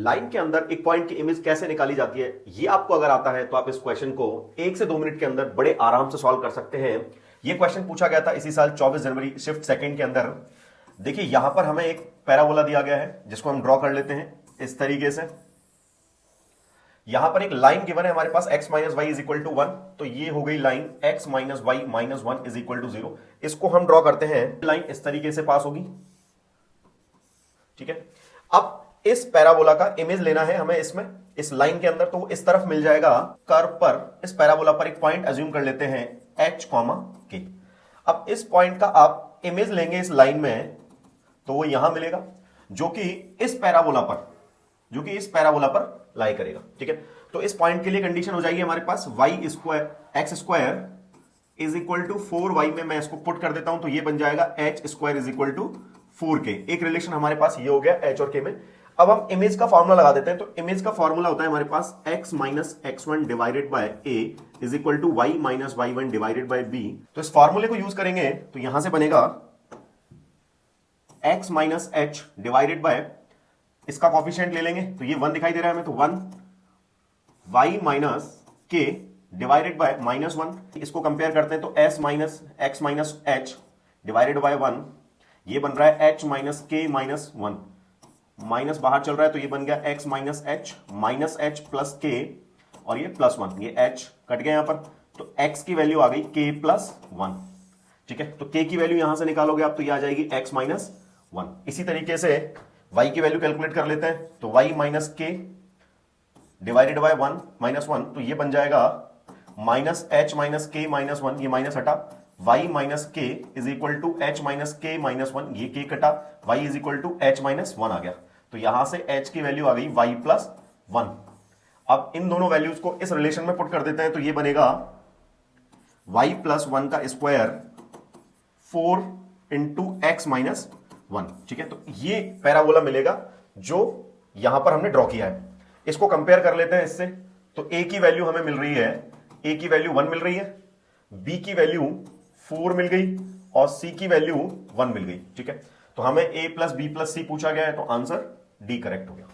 Line के अंदर एक पॉइंट की इमेज कैसे निकाली जाती है, ये आपको अगर आता है तो आप इस क्वेश्चन को 1 से 2 मिनट के अंदर बड़े आराम से सॉल्व कर सकते हैं। ये क्वेश्चन पूछा गया था इसी साल 24 जनवरी शिफ्ट सेकंड के अंदर। देखिए यहां पर हमें एक पैराबोला दिया गया है जिसको हम ड्रॉ कर लेते हैं इस तरीके से। यहां पर एक लाइन गिवन है हमारे पास x minus y is equal to 1, तो ये हो गई line x minus y minus 1 is equal to 0। इसको हम ड्रॉ करते हैं, लाइन इस तरीके से पास होगी, ठीक है। अब इस पैराबोला का इमेज लेना है हमें इसमें, इस लाइन के अंदर, तो इस तरफ मिल जाएगा कर्व पर। इस पैराबोला पर एक पॉइंट अज्यूम कर लेते हैं h, k। अब इस पॉइंट का आप इमेज लेंगे इस लाइन में, तो वो यहां मिलेगा जो कि इस पैराबोला पर लाई करेगा, ठीक है। तो इस पॉइंट के लिए कंडीशन हो जाएगी हमारे पास y square x square is equal to 4y में मैं इसको पुट कर देता हूं, तो ये बन जाएगा h square is equal to 4k। एक रिलेशन हमारे पास ये हो गया h और k में। अब हम इमेज का फॉर्मूला लगा देते हैं, तो इमेज का फॉर्मूला होता है हमारे पास x minus x1 divided by a is equal to y minus y1 divided by b। तो इस फॉर्मूले को यूज करेंगे तो यहां से बनेगा x minus h divided by, इसका कॉफिशिएंट ले लेंगे तो ये 1 दिखाई दे रहा है हमें, तो 1 y minus k divided bye minus 1। इसको कंपेयर करते हैं तो s minus x minus h divided by 1, ये बन रहा है h minus k minus 1। Minus बाहर चल रहा है तो ये बन गया x minus h plus k, और ये प्लस 1, ये h कट गया यहां पर, तो x की वैल्यू आ गई k प्लस 1, ठीक है। तो k की वैल्यू यहां से निकालोगे आप तो ये आ जाएगी x माइनस 1। इसी तरीके से y की वैल्यू कैलकुलेट कर लेते हैं, तो y minus k divided by 1 minus 1, तो ये बन जाएगा minus h minus k minus 1, ये माइनस हटा, y minus k is equal to h minus k minus 1, ये k कटा, y is equal to h minus 1 आ गया। तो यहां से h की वैल्यू आ गई y प्लस 1। अब इन दोनों वैल्यूज को इस रिलेशन में पुट कर देते हैं, तो ये बनेगा y प्लस 1 का स्क्वायर 4 इंटू एक्स माइनस 1, ठीक है। तो ये पैराबोला मिलेगा जो यहां पर हमने ड्रॉ किया है। इसको कंपेयर कर लेते हैं इससे, तो a की वैल्यू हमें मिल रही है, a की वैल्यू 1 मिल रही है, b की वैल्यू 4 मिल गई और c की वैल्यू 1 मिल गई, ठीक है। तो हमें a प्लस बी प्लस सी पूछा गया है, तो आंसर डी करेक्ट हो गया।